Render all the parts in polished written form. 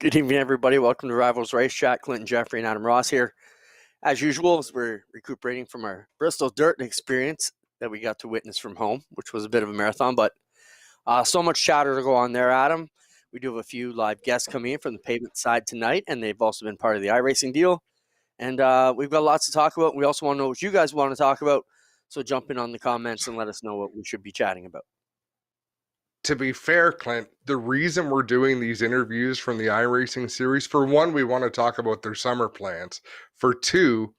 Good evening, everybody. Welcome to Rivalz Race Chat. Clinton, Geoffrey, and Adam Ross here. As usual, as we're recuperating from our Bristol dirt experience that we got to witness from home, which was a bit of a marathon, but so much chatter to go on there, Adam. We do have a few live guests coming in from the pavement side tonight, and they've also been part of the iRacing deal. And we've got lots to talk about. We also want to know what you guys want to talk about, so jump in on the comments and let us know what we should be chatting about. To be fair, Clint, the reason we're doing these interviews from the iRacing series, for one, we want to talk about their summer plans. For two,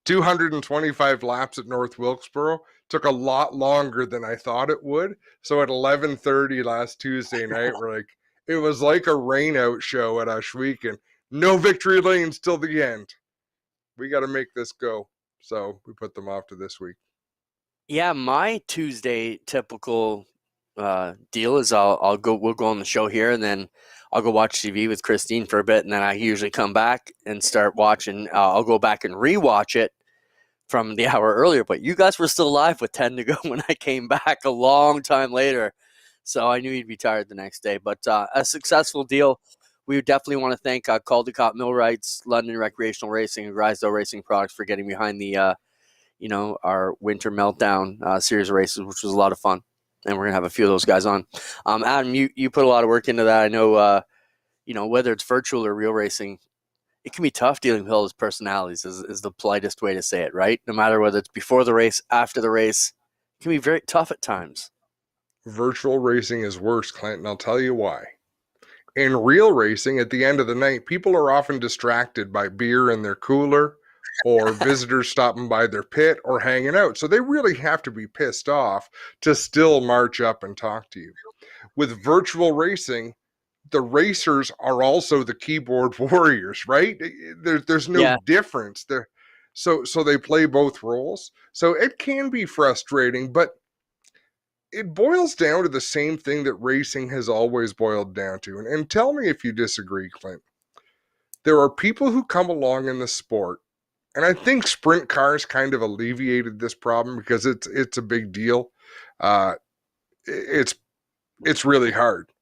225 laps at North Wilkesboro took a lot longer than I thought it would. So at 11:30 last Tuesday night, it was like a rainout show at Ashweek, no victory lanes till the end. We got to make this go. So we put them off to this week. Yeah, my Tuesday typical deal is we'll go on the show here, and then I'll go watch TV with Christine for a bit, and then I usually come back and start watching. I'll go back and rewatch it from the hour earlier, but you guys were still live with 10 to go when I came back a long time later, so I knew you'd be tired the next day. But a successful deal. We would definitely want to thank Caldecott Millwrights, London Recreational Racing, and Grisdale Racing Products for getting behind the our Winter Meltdown series of races, which was a lot of fun. And we're going to have a few of those guys on. Adam, you put a lot of work into that. I know, whether it's virtual or real racing, it can be tough dealing with all those personalities is the politest way to say it, right? No matter whether it's before the race, after the race, it can be very tough at times. Virtual racing is worse, Clint, and I'll tell you why. In real racing, at the end of the night, people are often distracted by beer in their cooler or visitors stopping by their pit or hanging out. So they really have to be pissed off to still march up and talk to you. With virtual racing, the racers are also the keyboard warriors, right? There's no difference there. So they play both roles. So it can be frustrating, but it boils down to the same thing that racing has always boiled down to. And tell me if you disagree, Clint. There are people who come along in the sport, and I think sprint cars kind of alleviated this problem because it's a big deal. It's really hard.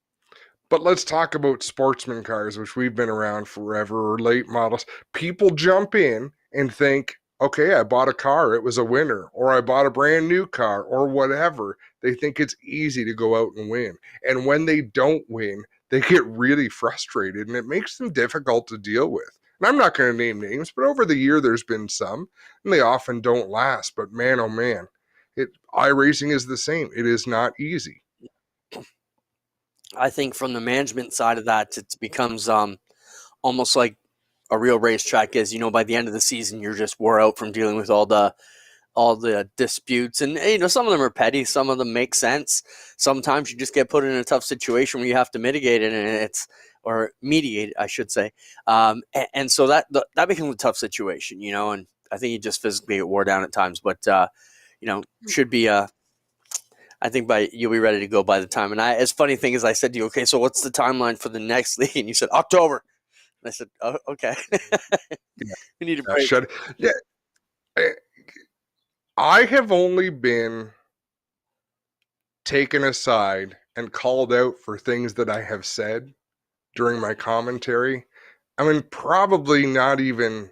But let's talk about sportsman cars, which we've been around forever, or late models. People jump in and think, okay, I bought a car, it was a winner, or I bought a brand new car, or whatever. They think it's easy to go out and win. And when they don't win, they get really frustrated, and it makes them difficult to deal with. And I'm not going to name names, but over the year there's been some, and they often don't last. But man, oh man, iRacing is the same. It is not easy. I think from the management side of that, it becomes almost like a real racetrack is. By the end of the season, you're just wore out from dealing with all the disputes, and some of them are petty, some of them make sense. Sometimes you just get put in a tough situation where you have to mitigate it, or mediate, I should say, and so that becomes a tough situation, and I think you just physically get wore down at times, but should be I think you'll be ready to go by the time. And as funny thing is, I said to you, okay, so what's the timeline for the next league? And you said October. And I said, oh, okay. We need a break. I have only been taken aside and called out for things that I have said during my commentary. I mean, probably not even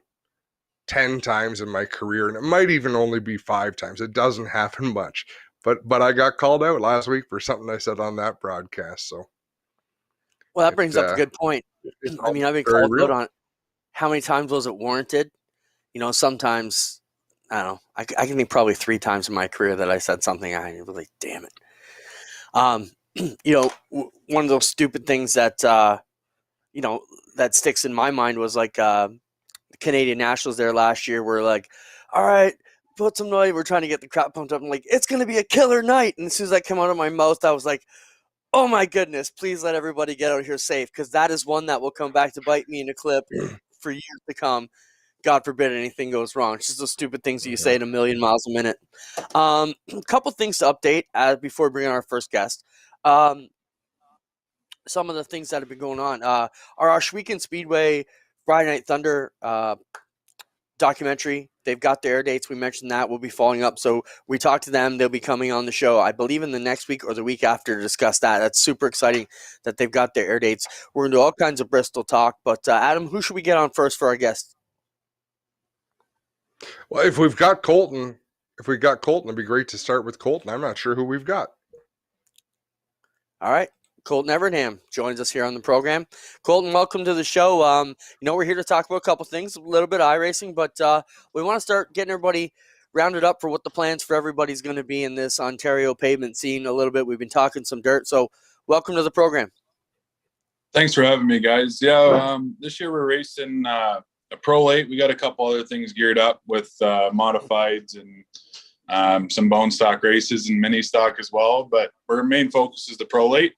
10 times in my career, and it might even only be 5 times. It doesn't happen much. But I got called out last week for something I said on that broadcast. So, well, that brings up a good point. I mean, I've been called out on how many times was it warranted. Sometimes I don't know. I can think probably 3 times in my career that I said something I really, damn it. One of those stupid things that that sticks in my mind was like the Canadian Nationals there last year were like, all right, put some noise. We're trying to get the crowd pumped up. I'm like, it's going to be a killer night. And as soon as I come out of my mouth, I was like, oh my goodness, please let everybody get out here safe. Because that is one that will come back to bite me in a clip for years to come. God forbid anything goes wrong. It's just those stupid things that you say at a million miles a minute. A couple things to update before we bring on our first guest. Some of the things that have been going on. Our Ashweek Speedway Friday Night Thunder documentary they've got their air dates. We mentioned that. We'll be following up. So we talked to them. They'll be coming on the show, I believe, in the next week or the week after to discuss that. That's super exciting that they've got their air dates. We're going to do all kinds of Bristol talk. But Adam, who should we get on first for our guest? Well, if we got Colton, it'd be great to start with Colton. I'm not sure who we've got. All right. Colton Evernham joins us here on the program. Colton, welcome to the show. We're here to talk about a couple things, a little bit of iRacing, but we want to start getting everybody rounded up for what the plans for everybody's going to be in this Ontario pavement scene a little bit. We've been talking some dirt, so welcome to the program. Thanks for having me, guys. Yeah, this year we're racing a Pro Late. We got a couple other things geared up with modifieds and some bone stock races and mini stock as well, but our main focus is the Pro Late.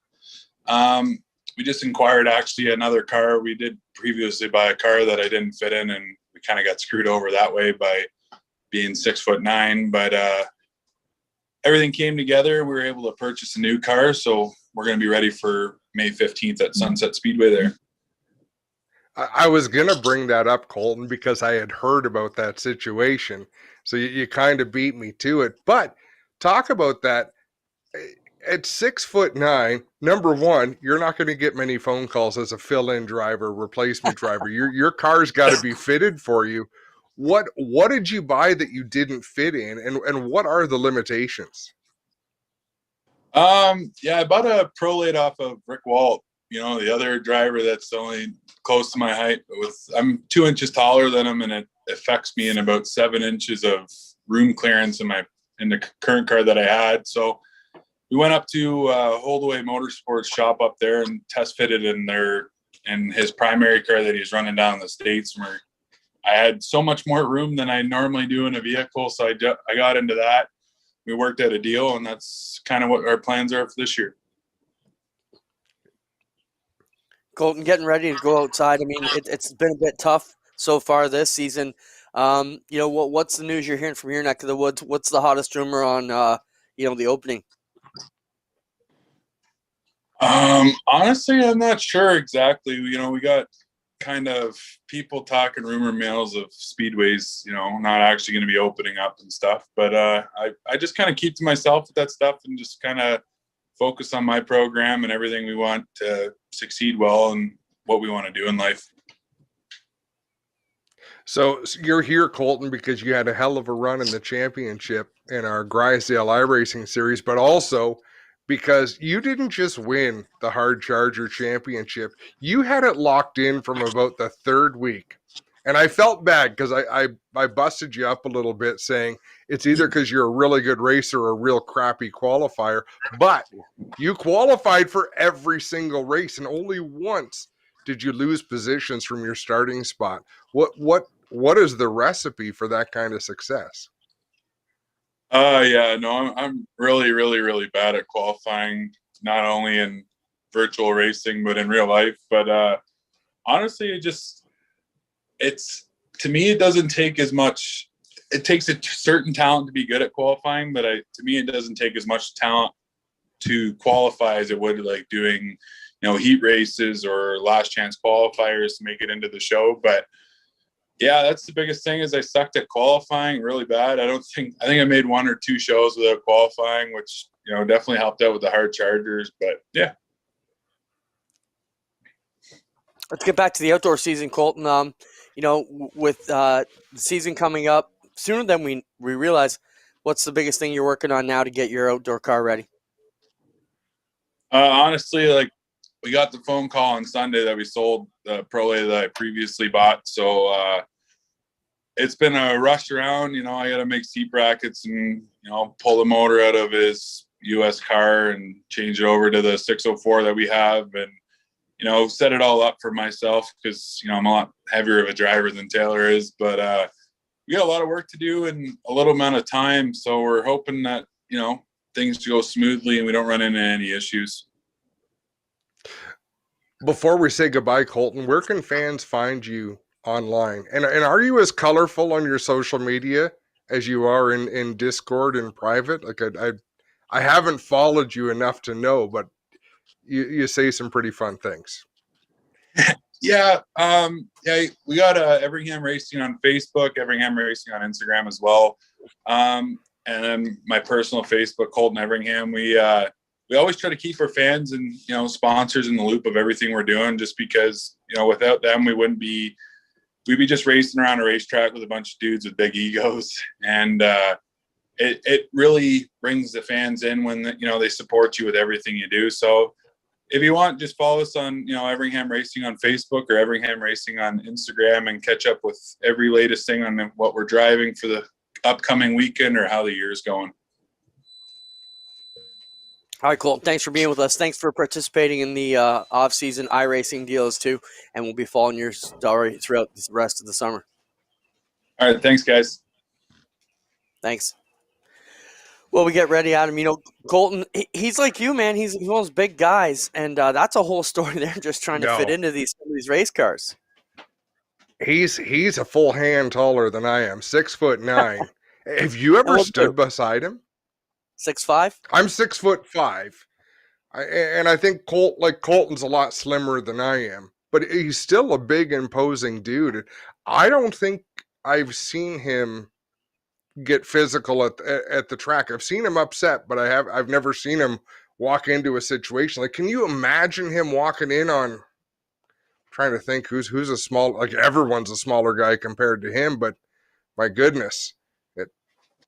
We just inquired actually another car. We did previously buy a car that I didn't fit in, and we kind of got screwed over that way by being 6'9", but everything came together. We were able to purchase a new car, so we're going to be ready for May 15th at Sunset Speedway there. I was going to bring that up, Colton, because I had heard about that situation. So you kind of beat me to it. But talk about that. At 6'9", number one, you're not going to get many phone calls as a fill-in driver, replacement driver. Your car's got to be fitted for you. What did you buy that you didn't fit in, and what are the limitations? I bought a Pro Late off of Rick Walt, the other driver that's only close to my height. I'm 2 inches taller than him, and it affects me in about 7 inches of room clearance in the current car that I had. So we went up to Holdaway Motorsports shop up there and test fitted in his primary car that he's running down the States. I had so much more room than I normally do in a vehicle, so I got into that. We worked out a deal, and that's kind of what our plans are for this year. Colton, getting ready to go outside. I mean, it's been a bit tough so far this season. What's the news you're hearing from your neck of the woods? What's the hottest rumor on, the opening? Honestly, I'm not sure exactly. We got kind of people talking rumor mills of speedways, not actually going to be opening up and stuff. But I just kind of keep to myself with that stuff and just kind of focus on my program and everything we want to succeed well and what we want to do in life. So you're here, Colton, because you had a hell of a run in the championship in our Grisdale iRacing series, but also because you didn't just win the Hard Charger Championship. You had it locked in from about the third week. And I felt bad because I busted you up a little bit saying it's either because you're a really good racer or a real crappy qualifier. But you qualified for every single race, and only once did you lose positions from your starting spot. What is the recipe for that kind of success? I'm really, really, really bad at qualifying, not only in virtual racing, but in real life. But honestly, to me, it doesn't take as much. It takes a certain talent to be good at qualifying, but to me, it doesn't take as much talent to qualify as it would like doing, heat races or last chance qualifiers to make it into the show. But yeah, that's the biggest thing is I sucked at qualifying really bad. I think I made 1 or 2 shows without qualifying, which, definitely helped out with the Hard Chargers. But yeah. Let's get back to the outdoor season, Colton. With the season coming up sooner than we realize, what's the biggest thing you're working on now to get your outdoor car ready? Honestly, we got the phone call on Sunday that we sold the Pro Late that I previously bought. So it's been a rush around. I got to make seat brackets and, pull the motor out of his US car and change it over to the 604 that we have and, set it all up for myself because, I'm a lot heavier of a driver than Taylor is. But we got a lot of work to do in a little amount of time. So we're hoping that, things go smoothly and we don't run into any issues. Before we say goodbye, Colton, where can fans find you online? And are you as colorful on your social media as you are in Discord and private? Like I haven't followed you enough to know, but you say some pretty fun things. Yeah, we got Everingham Racing on Facebook, Everingham Racing on Instagram as well, and then my personal Facebook, Colton Everingham. We always try to keep our fans and sponsors in the loop of everything we're doing, just because without them we'd be just racing around a racetrack with a bunch of dudes with big egos, and it really brings the fans in when they support you with everything you do. So if you want, just follow us on, Everingham Racing on Facebook or Everingham Racing on Instagram and catch up with every latest thing on what we're driving for the upcoming weekend or how the year's going. All right, Colton. Thanks for being with us. Thanks for participating in the off-season iRacing deals too, and we'll be following your story throughout the rest of the summer. All right, thanks, guys. Thanks. Well, we get ready, Adam. Colton, he's like you, man. He's one of those big guys, and that's a whole story there, just trying to fit into these race cars. He's a full hand taller than I am, 6'9". Have you ever stood beside him? 6'5"? I'm 6'5". I think Colton's a lot slimmer than I am, but he's still a big, imposing dude. I don't think I've seen him get physical at the track. I've seen him upset, but I've never seen him walk into a situation. Like, can you imagine him walking in on? I'm trying to think who's a small, like, everyone's a smaller guy compared to him, but my goodness,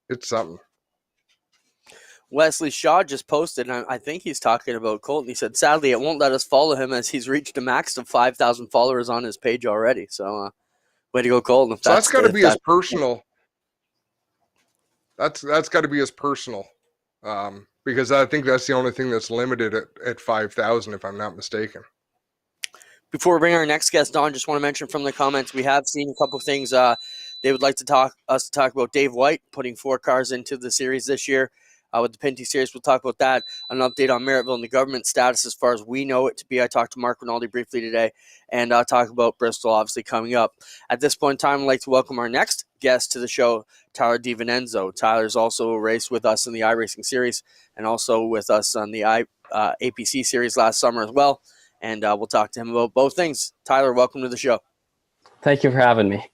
it's something. Wesley Shaw just posted, and I think he's talking about Colton. He said, sadly, it won't let us follow him as he's reached a max of 5,000 followers on his page already. So, way to go, Colton. So that's got to be his personal. That's got to be his personal, because I think that's the only thing that's limited at 5,000, if I'm not mistaken. Before we bring our next guest on, just want to mention from the comments, we have seen a couple of things. They would like to talk about Dave White putting 4 cars into the series this year with the Pinty series. We'll talk about that. An update on Merrittville and the government status as far as we know it to be. I talked to Mark Rinaldi briefly today, and I'll talk about Bristol obviously coming up. At this point in time, I'd like to welcome our next guest to the show, Tyler DiVincenzo. Tyler's also raced with us in the iRacing series and also with us on the APC series last summer as well. And we'll talk to him about both things. Tyler, welcome to the show. Thank you for having me.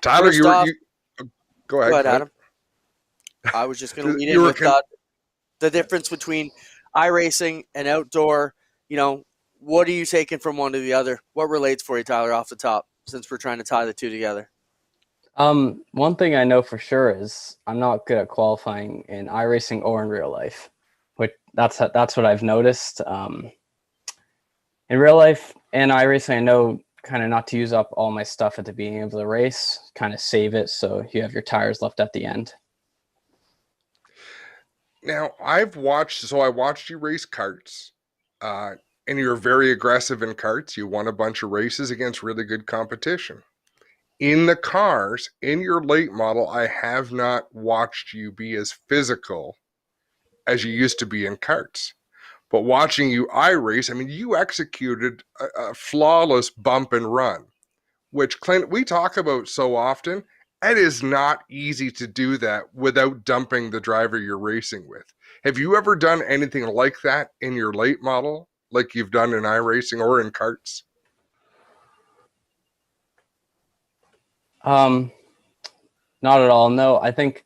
Tyler, go ahead, Adam. I was just going to lead in with the difference between iRacing and outdoor. What are you taking from one to the other? What relates for you, Tyler, off the top, since we're trying to tie the two together? One thing I know for sure is I'm not good at qualifying in iRacing or in real life. That's what I've noticed. In real life and iRacing, I know kind of not to use up all my stuff at the beginning of the race, kind of save it so you have your tires left at the end. Now, I watched you race karts, and you're very aggressive in karts. You won a bunch of races against really good competition. In the cars, in your late model, I have not watched you be as physical as you used to be in karts. But watching you iRace, you executed a flawless bump and run, which, Clint, we talk about so often. It is not easy to do that without dumping the driver you're racing with. Have you ever done anything like that in your late model, like you've done in iRacing or in karts? Not at all. No, I think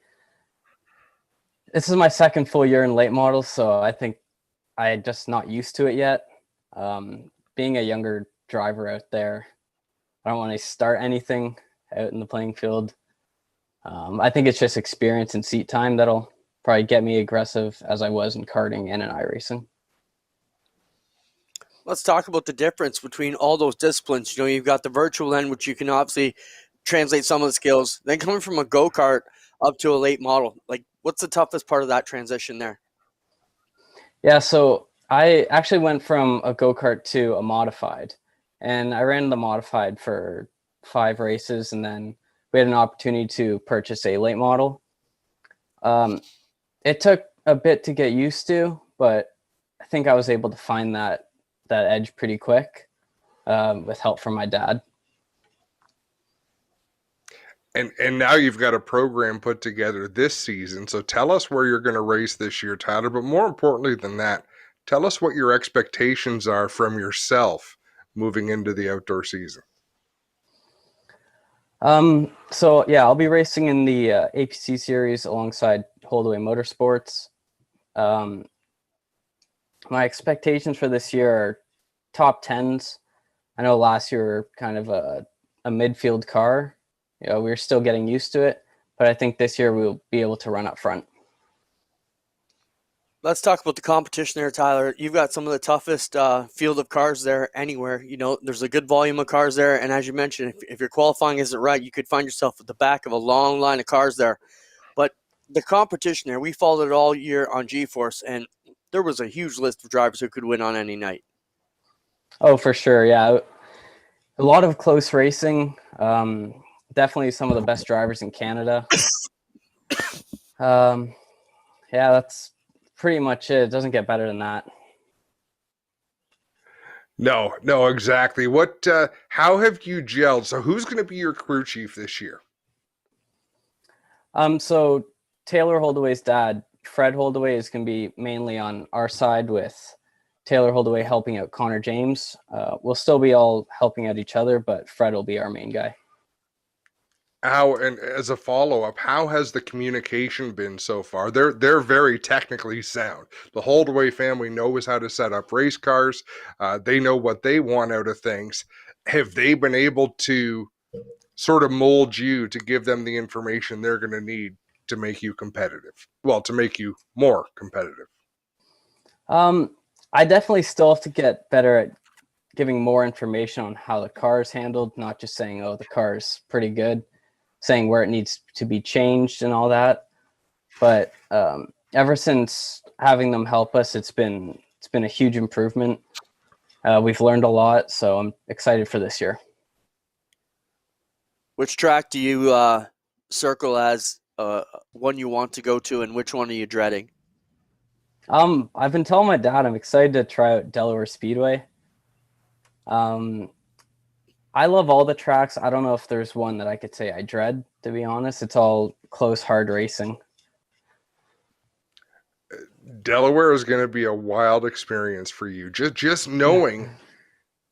this is my second full year in late models, so I think I'm just not used to it yet. Being a younger driver out there, I don't want to start anything out in the playing field. I think it's just experience and seat time that'll probably get me aggressive as I was in karting and in iRacing. Let's talk about the difference between all those disciplines. You've got the virtual end, which you can obviously translate some of the skills. Then coming from a go-kart up to a late model, what's the toughest part of that transition there? Yeah, so I actually went from a go-kart to a modified, and I ran the modified for 5 races, and then we had an opportunity to purchase a late model. It took a bit to get used to, but I think I was able to find that edge pretty quick with help from my dad. And now you've got a program put together this season. So tell us where you're going to race this year, Tyler. But more importantly than that, tell us what your expectations are from yourself moving into the outdoor season? So yeah, I'll be racing in the APC series alongside Holdaway Motorsports. My expectations for this year are top 10s. I know last year we were kind of a midfield car. We were still getting used to it, but I think this year we'll be able to run up front. Let's talk about the competition there, Tyler. You've got some of the toughest field of cars there anywhere. There's a good volume of cars there. And as you mentioned, if your qualifying isn't right, you could find yourself at the back of a long line of cars there. But the competition there, we followed it all year on G-Force, and there was a huge list of drivers who could win on any night. Oh, for sure. Yeah. A lot of close racing. Definitely some of the best drivers in Canada. Yeah, that's pretty much it. It doesn't get better than that. No, exactly. How have you gelled? So who's going to be your crew chief this year? So Taylor Holdaway's dad, Fred Holdaway, is going to be mainly on our side, with Taylor Holdaway helping out Connor James. We'll still be all helping out each other, but Fred will be our main guy. And as a follow-up, how has the communication been so far? They're very technically sound. The Holdaway family knows how to set up race cars. They know what they want out of things. Have they been able to sort of mold you to give them the information they're going to need to make you competitive? Well, to make you more competitive. I definitely still have to get better at giving more information on how the car is handled, not just saying, oh, the car is pretty good, saying where it needs to be changed and all that. But ever since having them help us, it's been a huge improvement. We've learned a lot, so I'm excited for this year. Which track do you circle as one you want to go to, and which one are you dreading? I've been telling my dad I'm excited to try out Delaware Speedway. I love all the tracks. I don't know if there's one that I could say I dread, to be honest. It's all close, hard racing. Delaware is going to be a wild experience for you. Just knowing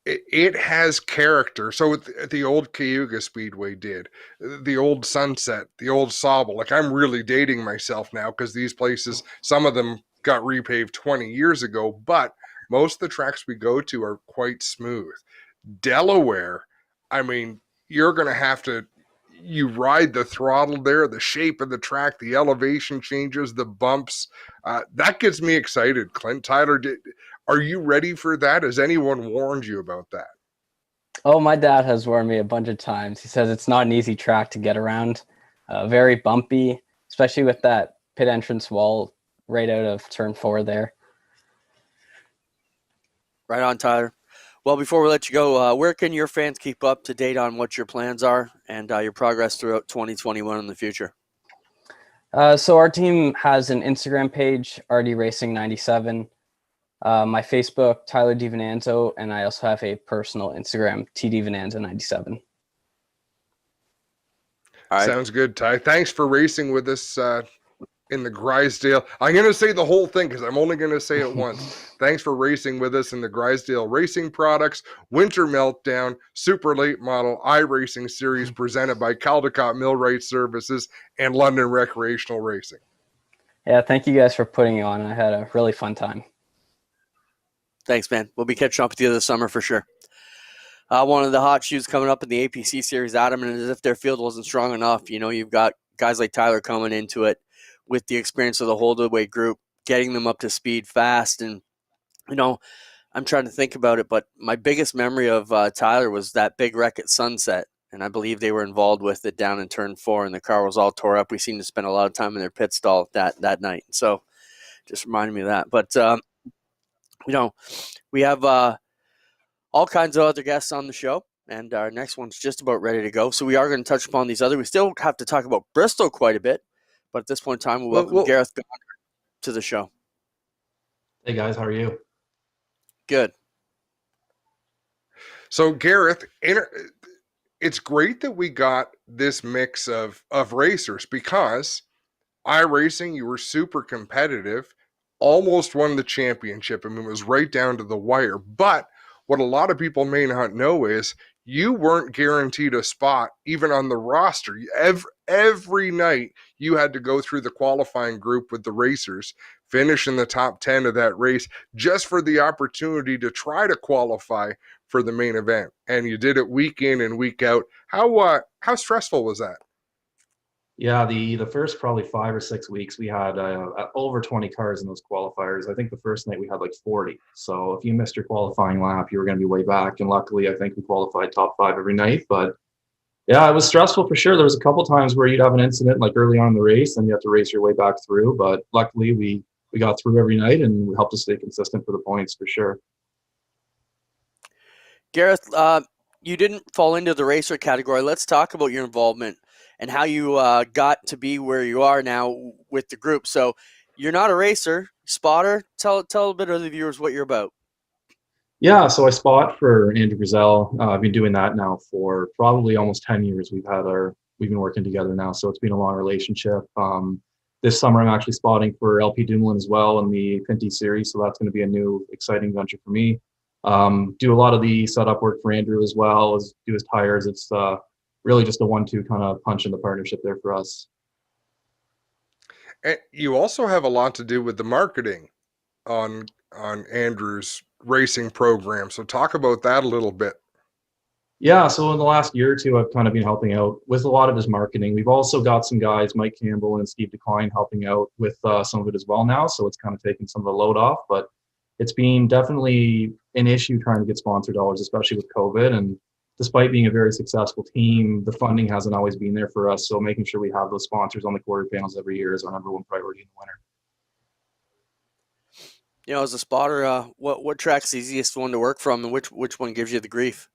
it has character. So the old Cayuga Speedway did, the old Sunset, the old Sauble. Like, I'm really dating myself now because these places, some of them got repaved 20 years ago, but most of the tracks we go to are quite smooth. Delaware, I mean, you're going to have to, you ride the throttle there, the shape of the track, the elevation changes, the bumps. That gets me excited, Clint. Tyler, are you ready for that? Has anyone warned you about that? Oh, my dad has warned me a bunch of times. He says it's not an easy track to get around. Very bumpy, especially with that pit entrance wall right out of turn 4 there. Right on, Tyler. Well, before we let you go, where can your fans keep up to date on what your plans are and your progress throughout 2021 in the future? So our team has an Instagram page, RD Racing 97. My Facebook, Tyler DiVinanzo, and I also have a personal Instagram, TDVinanzo 97. All right. Sounds good, Ty. Thanks for racing with us in the Grisdale. I'm going to say the whole thing because I'm only going to say it once. Thanks for racing with us in the Grisdale Racing Products Winter Meltdown Super Late Model iRacing Series presented by Caldecott Millwright Services and London Recreational Racing. Yeah, thank you guys for putting it on. I had a really fun time. Thanks, man. We'll be catching up with you this summer for sure. One of the hot shoes coming up in the APC Series, Adam, and as if their field wasn't strong enough, you've got guys like Tyler coming into it with the experience of the Holdaway group, getting them up to speed fast. And, I'm trying to think about it, but my biggest memory of Tyler was that big wreck at Sunset. And I believe they were involved with it down in turn 4, and the car was all tore up. We seemed to spend a lot of time in their pit stall that night. So just reminded me of that. But, we have all kinds of other guests on the show, and our next one's just about ready to go. So we are going to touch upon these other. We still have to talk about Bristol quite a bit. But at this point in time, we'll welcome Gareth to the show. Hey, guys. How are you? Good. So, Gareth, it's great that we got this mix of racers because iRacing, you were super competitive, almost won the championship. I mean, it was right down to the wire. But what a lot of people may not know is you weren't guaranteed a spot even on the roster. Every night you had to go through the qualifying group with the racers, finish in the top 10 of that race just for the opportunity to try to qualify for the main event. And you did it week in and week out. How stressful was that? Yeah, the first probably 5 or 6 weeks we had over 20 cars in those qualifiers. I think the first night we had like 40. So if you missed your qualifying lap, you were going to be way back. And luckily, I think we qualified top 5 every night. But yeah, it was stressful for sure. There was a couple times where you'd have an incident like early on in the race, and you have to race your way back through. But luckily, we got through every night, and we helped us stay consistent for the points for sure. Gareth, you didn't fall into the racer category. Let's talk about your involvement and how you got to be where you are now with the group. So you're not a racer, spotter. Tell a bit of the viewers what you're about. Yeah, so I spot for Andrew Griselle. I've been doing that now for probably almost 10 years. We've been working together now, so it's been a long relationship. This summer I'm actually spotting for LP Dumoulin as well in the Pinty series, so that's going to be a new exciting venture for me. Do a lot of the setup work for Andrew as well as do his tires. It's really just a 1-2 kind of punch in the partnership there for us. And you also have a lot to do with the marketing on Andrew's racing program. So talk about that a little bit. Yeah, so in the last year or two, I've kind of been helping out with a lot of his marketing. We've also got some guys, Mike Campbell and Steve Decline, helping out with some of it as well now. So it's kind of taking some of the load off, but it's been definitely an issue trying to get sponsor dollars, especially with COVID. And despite being a very successful team, the funding hasn't always been there for us. So making sure we have those sponsors on the quarter panels every year is our number one priority in the winter. You know, as a spotter, what track's the easiest one to work from, and which one gives you the grief?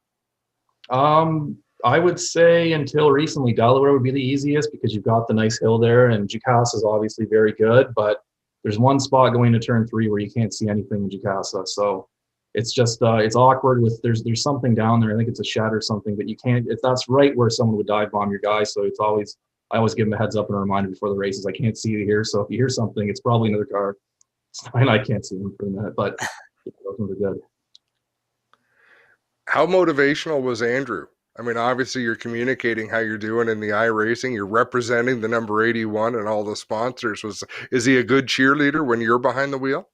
I would say until recently, Delaware would be the easiest because you've got the nice hill there, and Jacassa is obviously very good, but there's one spot going to turn 3 where you can't see anything in Jacassa. So it's just it's awkward with there's something down there. I think it's a shed or something, but you can't. If that's right where someone would dive bomb your guy, so I always give them a heads up and a reminder before the races. I can't see you here, so if you hear something, it's probably another car. And I can't see them for a minute, but those ones are good. How motivational was Andrew? I mean, obviously you're communicating how you're doing in the iRacing. You're representing the number 81 and all the sponsors. Is he a good cheerleader when you're behind the wheel?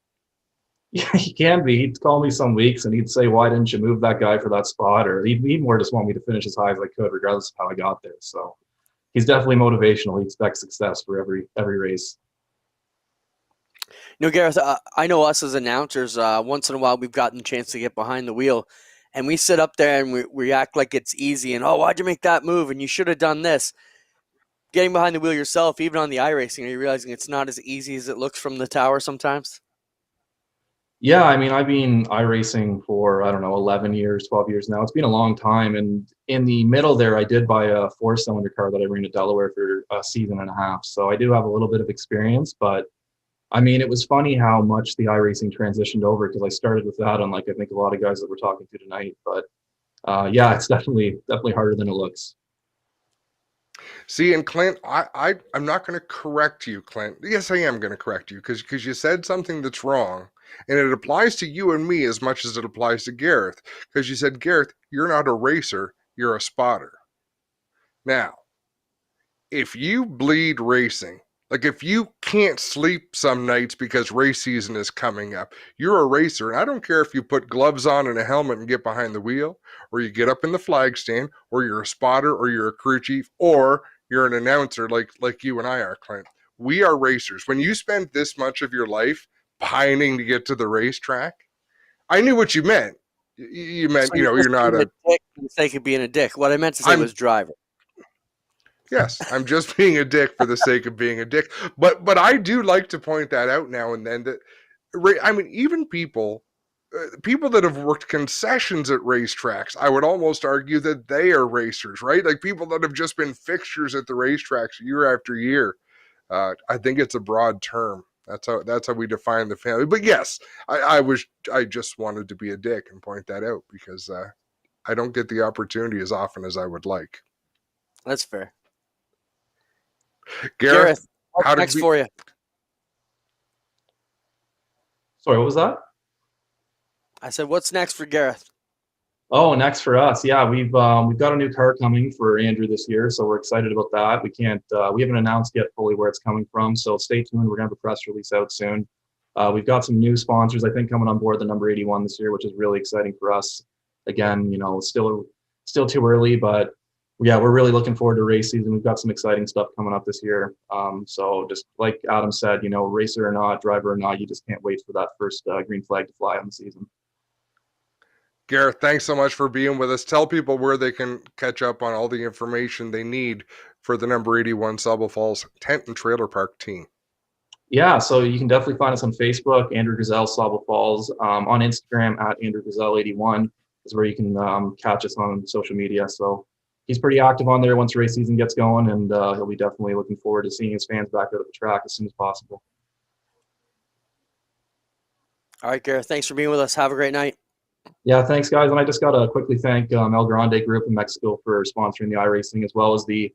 Yeah, he can be. He'd call me some weeks and he'd say, "Why didn't you move that guy for that spot?" Or he'd more just want me to finish as high as I could, regardless of how I got there. So he's definitely motivational. He expects success for every race. You know, Gareth, I know us as announcers, once in a while we've gotten a chance to get behind the wheel, and we sit up there and we act like it's easy and, oh, why'd you make that move? And you should have done this. Getting behind the wheel yourself, even on the iRacing, are you realizing it's not as easy as it looks from the tower sometimes? Yeah, I mean, I've been iRacing for, 11 years, 12 years now. It's been a long time. And in the middle there, I did buy a 4-cylinder car that I ran to Delaware for a season and a half. So I do have a little bit of experience, but I mean, it was funny how much the iRacing transitioned over because I started with that, unlike I think a lot of guys that we're talking to tonight. But yeah, it's definitely harder than it looks. See, and Clint, I'm not going to correct you, Clint. Yes, I am going to correct you because you said something that's wrong, and it applies to you and me as much as it applies to Gareth. Because you said, Gareth, you're not a racer, you're a spotter. Now, if you bleed racing, like if you can't sleep some nights because race season is coming up, you're a racer. And I don't care if you put gloves on and a helmet and get behind the wheel, or you get up in the flag stand, or you're a spotter, or you're a crew chief, or you're an announcer like you and I are, Clint. We are racers. When you spend this much of your life pining to get to the racetrack, I knew what you meant. You meant, So you're not a dick for the sake of being a dick. What I meant to say was driver. Yes, I'm just being a dick for the sake of being a dick. But I do like to point that out now and then that, I mean, even people that have worked concessions at racetracks, I would almost argue that they are racers, right? Like people that have just been fixtures at the racetracks year after year. I think it's a broad term. That's how we define the family. But yes, I just wanted to be a dick and point that out because I don't get the opportunity as often as I would like. That's fair. Gareth, what's next for you? Sorry, what was that? I said, what's next for Gareth? Oh, next for us, yeah, we've got a new car coming for Andrew this year, so we're excited about that. We haven't announced yet fully where it's coming from, so stay tuned. We're gonna have a press release out soon. We've got some new sponsors, I think, coming on board the number 81 this year, which is really exciting for us. Again, still too early, but yeah, we're really looking forward to race season. We've got some exciting stuff coming up this year. So just like Adam said, racer or not, driver or not, you just can't wait for that first green flag to fly on the season. Gareth, thanks so much for being with us. Tell people where they can catch up on all the information they need for the number 81 Sauble Falls Tent and Trailer Park team. Yeah, so you can definitely find us on Facebook, Andrew Gazelle, Sauble Falls, on Instagram at Andrew Gazelle 81 is where you can catch us on social media. So he's pretty active on there once race season gets going, and he'll be definitely looking forward to seeing his fans back out at the track as soon as possible. All right, Gareth, thanks for being with us. Have a great night. Yeah, thanks, guys. And I just got to quickly thank El Grande Group in Mexico for sponsoring the iRacing, as well as the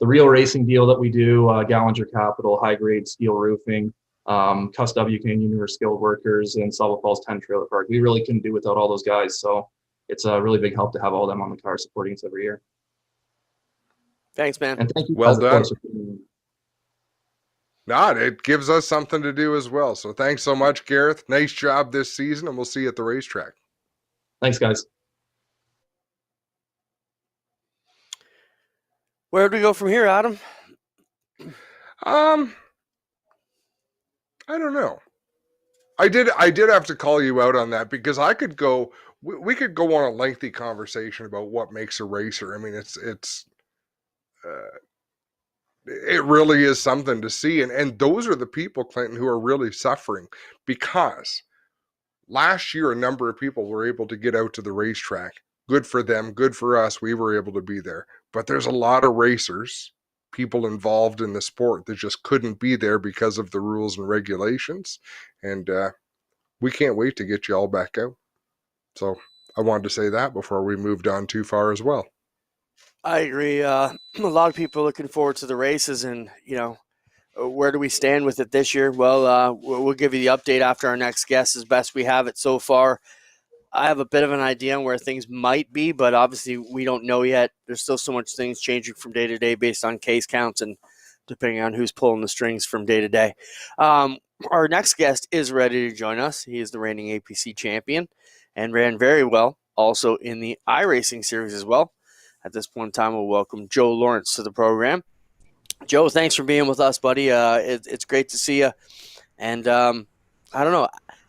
real racing deal that we do, Gallinger Capital, High Grade Steel Roofing, Cuss WK Universe Skilled Workers, and Sauble Falls 10 Trailer Park. We really couldn't do without all those guys. So it's a really big help to have all of them on the car supporting us every year. Thanks, man. And thank you. Well guys, done. It gives us something to do as well. So thanks so much, Gareth. Nice job this season, and we'll see you at the racetrack. Thanks, guys. Where do we go from here, Adam? I don't know. I did have to call you out on that because I could go. We could go on a lengthy conversation about what makes a racer. I mean, it really is something to see, and those are the people, Clinton, who are really suffering because last year a number of people were able to get out to the racetrack. Good for them. Good for us. We were able to be there. But there's a lot of racers, people involved in the sport that just couldn't be there because of the rules and regulations. And we can't wait to get you all back out. So I wanted to say that before we moved on too far as well. I agree. A lot of people are looking forward to the races, and where do we stand with it this year? Well, we'll give you the update after our next guest as best we have it so far. I have a bit of an idea on where things might be, but obviously we don't know yet. There's still so much things changing from day to day based on case counts and depending on who's pulling the strings from day to day. Our next guest is ready to join us. He is the reigning APC champion and ran very well also in the iRacing series as well. At this point in time, we'll welcome Joe Lawrence to the program. Joe, thanks for being with us, buddy. It's great to see you. And I don't know,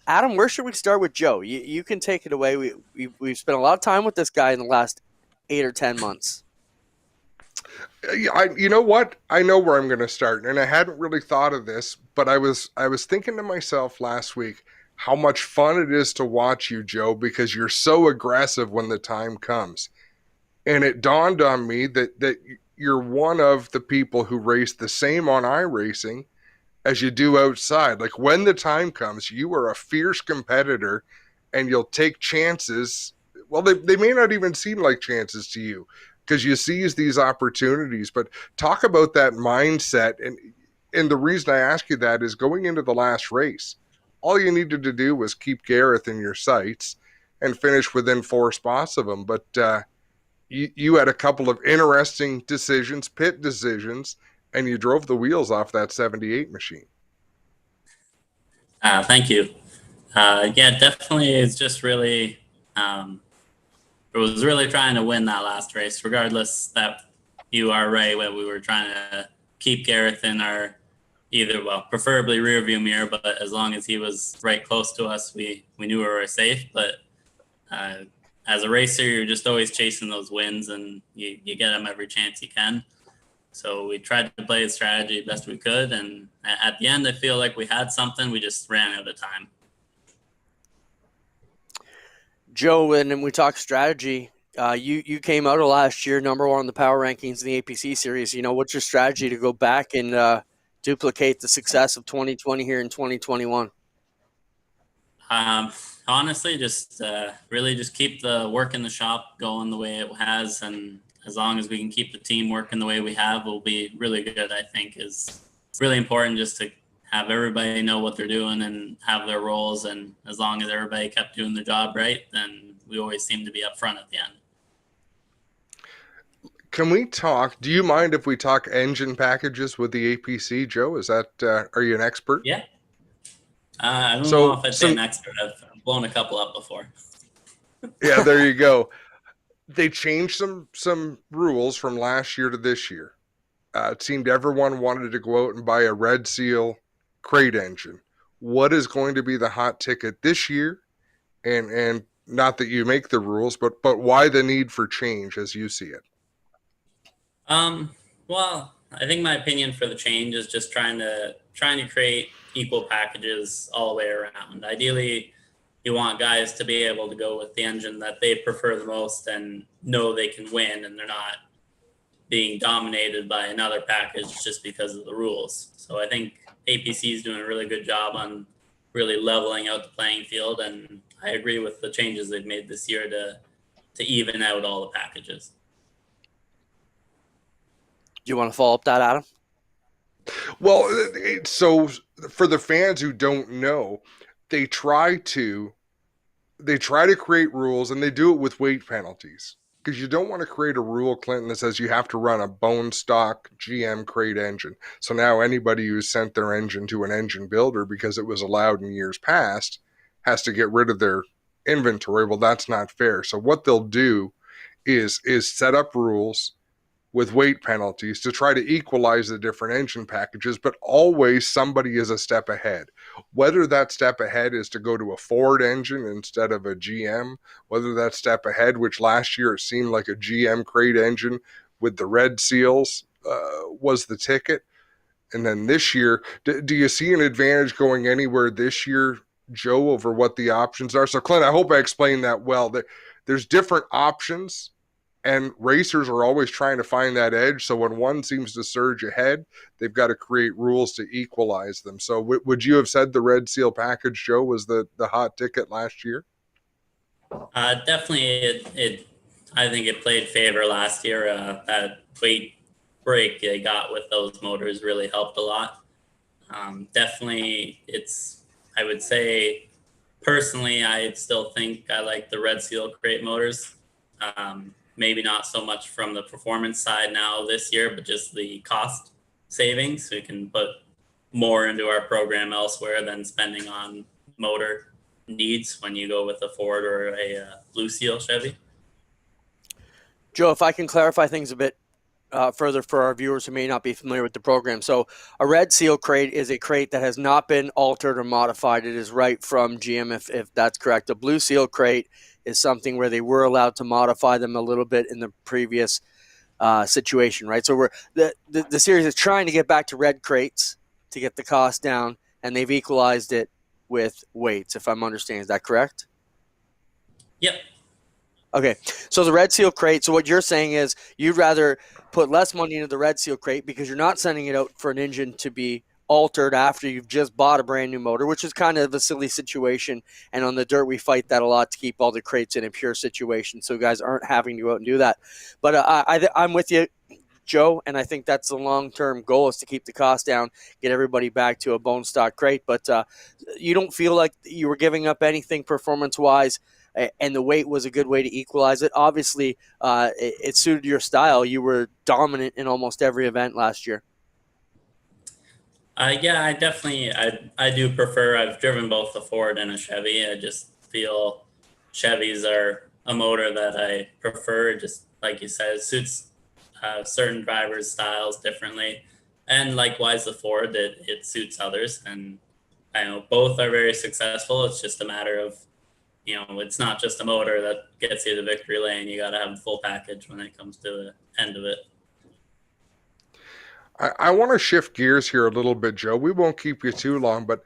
Adam, where should we start with Joe? You can take it away. We've spent a lot of time with this guy in the last 8 or 10 months. You know what? I know where I'm going to start, and I hadn't really thought of this, but I was thinking to myself last week how much fun it is to watch you, Joe, because you're so aggressive when the time comes. And it dawned on me that you're one of the people who race the same on iRacing as you do outside. Like when the time comes, you are a fierce competitor and you'll take chances. Well, they may not even seem like chances to you because you seize these opportunities. But talk about that mindset. And the reason I ask you that is going into the last race, all you needed to do was keep Gareth in your sights and finish within 4 spots of him. But you had a couple of interesting decisions, pit decisions, and you drove the wheels off that 78 machine. Thank you. Yeah, definitely. It's just really, it was really trying to win that last race, regardless that you are right when we were trying to keep Gareth in our preferably rear view mirror, but as long as he was right close to us, we knew we were safe. But as a racer, you're just always chasing those wins, and you get them every chance you can. So we tried to play the strategy best we could, and at the end, I feel like we had something. We just ran out of time. Joe, and we talked strategy. You came out of last year number 1 on the power rankings in the APC series. What's your strategy to go back and duplicate the success of 2020 here in 2021? Honestly, just really just keep the work in the shop going the way it has, and as long as we can keep the team working the way we have, we'll be really good. I think is really important just to have everybody know what they're doing and have their roles. And as long as everybody kept doing their job right, then we always seem to be up front at the end. Can we talk? Do you mind if we talk engine packages with the APC, Joe? Is that are you an expert? Yeah. I don't So know if I'd say an expert. I've blown a couple up before. Yeah, there you go. They changed some rules from last year to this year. It seemed everyone wanted to go out and buy a Red Seal crate engine. What is going to be the hot ticket this year? And not that you make the rules, but why the need for change as you see it? Well, I think my opinion for the change is just trying to create equal packages all the way around. Ideally, you want guys to be able to go with the engine that they prefer the most and know they can win, and they're not being dominated by another package just because of the rules. So I think APC is doing a really good job on really leveling out the playing field, and I agree with the changes they've made this year to even out all the packages. Do you want to follow up that, Adam? Well, so for the fans who don't know, they try to create rules, and they do it with weight penalties, because you don't want to create a rule, Clinton, that says you have to run a bone stock GM crate engine. So now anybody who sent their engine to an engine builder because it was allowed in years past has to get rid of their inventory. Well, that's not fair. So what they'll do is set up rules with weight penalties to try to equalize the different engine packages, but always somebody is a step ahead. Whether that step ahead is to go to a Ford engine instead of a GM, whether that step ahead, which last year it seemed like a GM crate engine with the red seals was the ticket. And then this year, do you see an advantage going anywhere this year, Joe, over what the options are? So, Clint, I hope I explained that well. There's different options, and racers are always trying to find that edge. So when one seems to surge ahead, they've got to create rules to equalize them. So would you have said the Red Seal package, Joe, was the hot ticket last year? Definitely, I think it played favor last year. That weight break they got with those motors really helped a lot. Definitely, I would say, personally, I still think I like the Red Seal crate motors. Maybe not so much from the performance side now this year, but just the cost savings. We can put more into our program elsewhere than spending on motor needs when you go with a Ford or a Blue Seal Chevy. Joe, if I can clarify things a bit further for our viewers who may not be familiar with the program. So a Red Seal crate is a crate that has not been altered or modified. It is right from GM, if that's correct. A Blue Seal crate is something where they were allowed to modify them a little bit in the previous situation, right? So the series is trying to get back to red crates to get the cost down, and they've equalized it with weights, if I'm understanding. Is that correct? Yep. Okay, so the Red Seal crate, so what you're saying is you'd rather put less money into the Red Seal crate because you're not sending it out for an engine to be altered after you've just bought a brand new motor, which is kind of a silly situation. And on the dirt, we fight that a lot to keep all the crates in a pure situation, so guys aren't having to go out and do that. But I'm with you, Joe, and I think that's the long-term goal, is to keep the cost down, get everybody back to a bone stock crate. But you don't feel like you were giving up anything performance-wise, and the weight was a good way to equalize it. Obviously, it suited your style. You were dominant in almost every event last year. Yeah, I do prefer. I've driven both a Ford and a Chevy. I just feel Chevys are a motor that I prefer. Just like you said, it suits certain drivers' styles differently, and likewise the Ford, it suits others. And I know both are very successful. It's just a matter of, it's not just a motor that gets you to victory lane. You got to have the full package when it comes to the end of it. I want to shift gears here a little bit, Joe. We won't keep you too long, but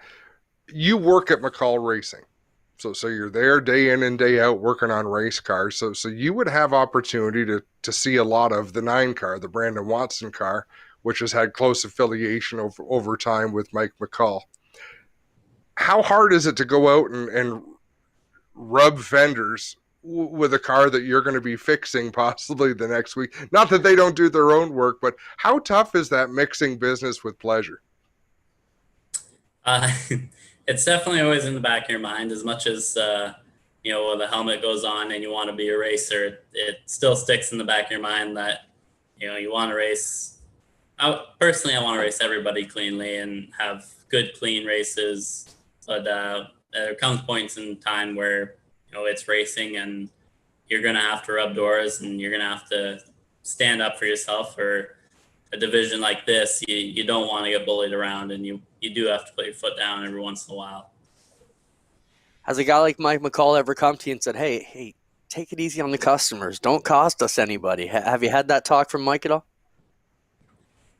you work at McCall Racing. So you're there day in and day out working on race cars. So you would have opportunity to see a lot of the 9 car, the Brandon Watson car, which has had close affiliation over time with Mike McCall. How hard is it to go out and rub fenders with a car that you're going to be fixing possibly the next week? Not that they don't do their own work, but how tough is that mixing business with pleasure? Uh, it's definitely always in the back of your mind. As much as when the helmet goes on and you want to be a racer, it still sticks in the back of your mind that you want to race. Personally, I want to race everybody cleanly and have good, clean races. But there comes points in time where it's racing and you're gonna have to rub doors and you're gonna have to stand up for yourself. For a division like this, you don't want to get bullied around, and you do have to put your foot down every once in a while. Has a guy like Mike McCall ever come to you and said, hey, take it easy on the customers. Don't cost us anybody. Have you had that talk from Mike at all?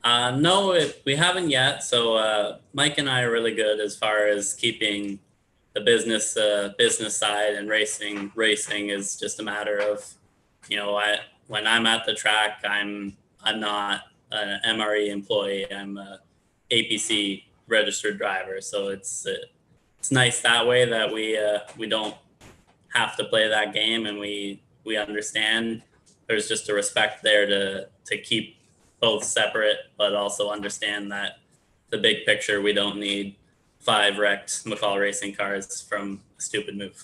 No, we haven't yet. So Mike and I are really good as far as keeping the business side, and racing. Racing is just a matter of, when I'm at the track, I'm not an MRE employee. I'm a APC registered driver. So it's nice that way that we don't have to play that game, and we understand there's just a respect there to keep both separate, but also understand that the big picture, we don't need 5 wrecked McCall racing cars from a stupid move.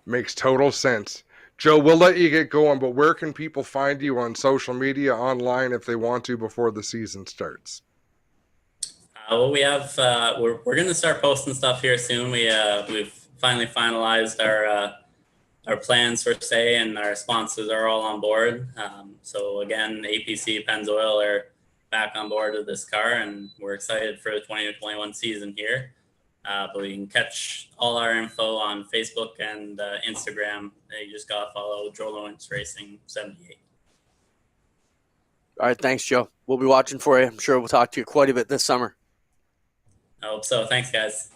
Makes total sense. Joe, we'll let you get going, but where can people find you on social media, online, if they want to, before the season starts? Well, we have we're going to start posting stuff here soon. We've finally finalized our plans for say, and our sponsors are all on board. So again, APC Pennzoil are back on board with this car, and we're excited for the 2021 season here. But we can catch all our info on Facebook and Instagram. You just got to follow Joe Lawrence Racing 78. All right, thanks, Joe. We'll be watching for you. I'm sure we'll talk to you quite a bit this summer. I hope so. Thanks, guys.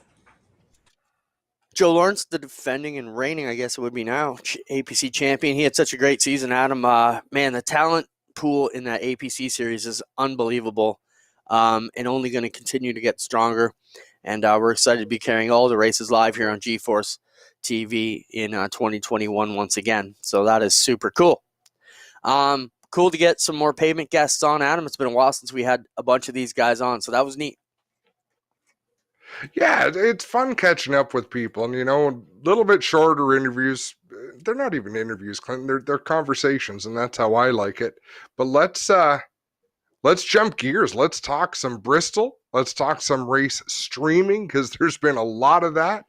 Joe Lawrence, the defending and reigning, I guess it would be now, APC champion. He had such a great season, Adam. Man, the talent pool in that APC series is unbelievable, and only going to continue to get stronger. And we're excited to be carrying all the races live here on GeForce TV in 2021 once again. So that is super cool. Cool to get some more pavement guests on, Adam. It's been a while since we had a bunch of these guys on, so that was neat. Yeah, it's fun catching up with people, and a little bit shorter interviews. They're not even interviews, Clinton. They're conversations, and that's how I like it. But let's jump gears. Let's talk some Bristol. Let's talk some race streaming, because there's been a lot of that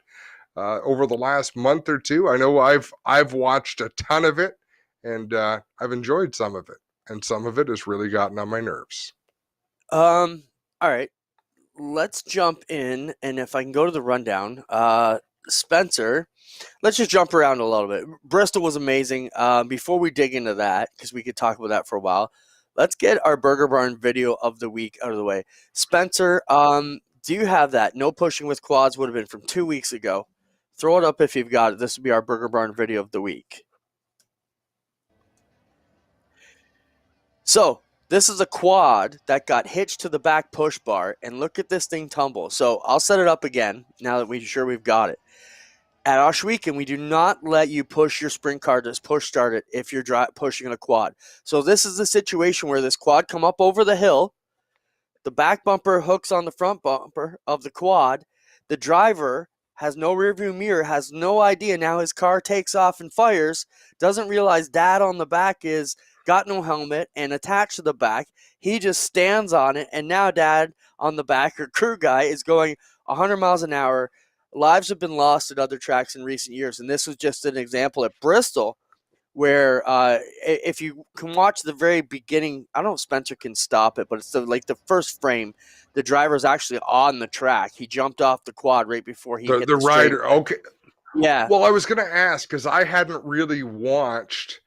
over the last month or two. I know I've watched a ton of it, and I've enjoyed some of it, and some of it has really gotten on my nerves. All right. Let's jump in, and if I can go to the rundown, Spencer, let's just jump around a little bit. Bristol was amazing. Before we dig into that, because we could talk about that for a while, let's get our Burger Barn video of the week out of the way. Spencer, do you have that? No pushing with quads would have been from 2 weeks ago. Throw it up if you've got it. This would be our Burger Barn video of the week. So, this is a quad that got hitched to the back push bar, and look at this thing tumble. So I'll set it up again now that we're sure we've got it. At Oshweekend, we do not let you push your sprint car to push start it if you're pushing a quad. So this is the situation where this quad come up over the hill, the back bumper hooks on the front bumper of the quad, the driver has no rearview mirror, has no idea. Now his car takes off and fires, doesn't realize dad on the back is got no helmet and attached to the back. He just stands on it, and now dad on the back, or crew guy, is going 100 miles an hour. Lives have been lost at other tracks in recent years, and this was just an example at Bristol where if you can watch the very beginning, I don't know if Spencer can stop it, but it's the first frame. The driver's actually on the track. He jumped off the quad right before he hit the rider. Okay. Yeah. Well, I was going to ask, because I hadn't really watched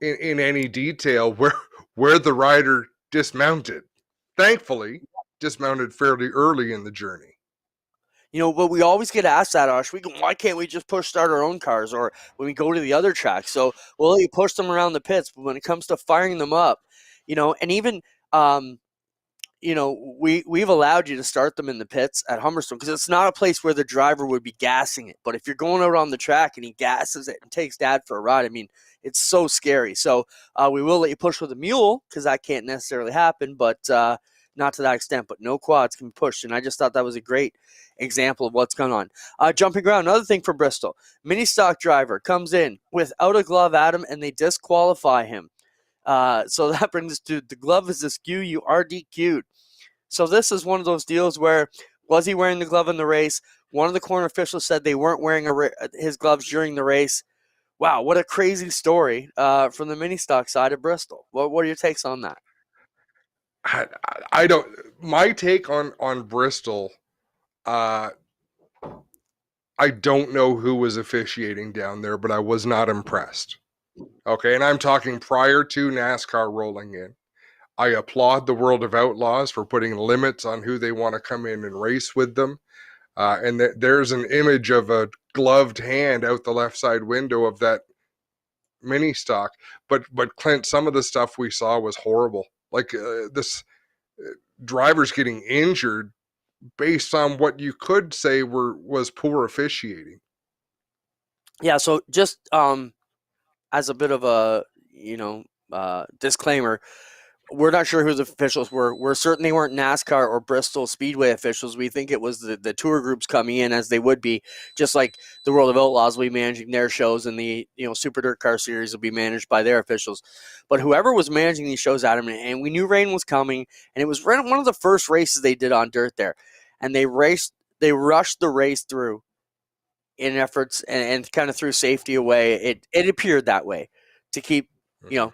in any detail where the rider dismounted. Thankfully, dismounted fairly early in the journey. But we always get asked that, Ash. Why can't we just push start our own cars, or when we go to the other tracks? So we'll let you push them around the pits, but when it comes to firing them up, and even we've allowed you to start them in the pits at Humberstone, because it's not a place where the driver would be gassing it. But if you're going out on the track and he gasses it and takes dad for a ride, I mean, it's so scary. So we will let you push with a mule, because that can't necessarily happen. But not to that extent, but no quads can be pushed. And I just thought that was a great example of what's going on. Jumping ground, another thing for Bristol. Mini stock driver comes in without a glove at him, and they disqualify him. So that brings us to the glove is askew, you are DQ'd. So this is one of those deals where, was he wearing the glove in the race? One of the corner officials said they weren't wearing his gloves during the race. Wow, what a crazy story from the mini stock side of Bristol. What are your takes on that? I don't. My take on Bristol, I don't know who was officiating down there, but I was not impressed. Okay, and I'm talking prior to NASCAR rolling in. I applaud the World of Outlaws for putting limits on who they want to come in and race with them. And there's an image of a gloved hand out the left side window of that mini stock. But Clint, some of the stuff we saw was horrible. Like this drivers getting injured based on what you could say was poor officiating. Yeah, so just as a bit of a disclaimer, we're not sure who the officials were. We're certain they weren't NASCAR or Bristol Speedway officials. We think it was the tour groups coming in, as they would be, just like the World of Outlaws will be managing their shows, and the Super Dirt Car Series will be managed by their officials. But whoever was managing these shows, Adam, and we knew rain was coming, and it was one of the first races they did on dirt there, and they rushed the race through in efforts and kind of threw safety away. It appeared that way to keep.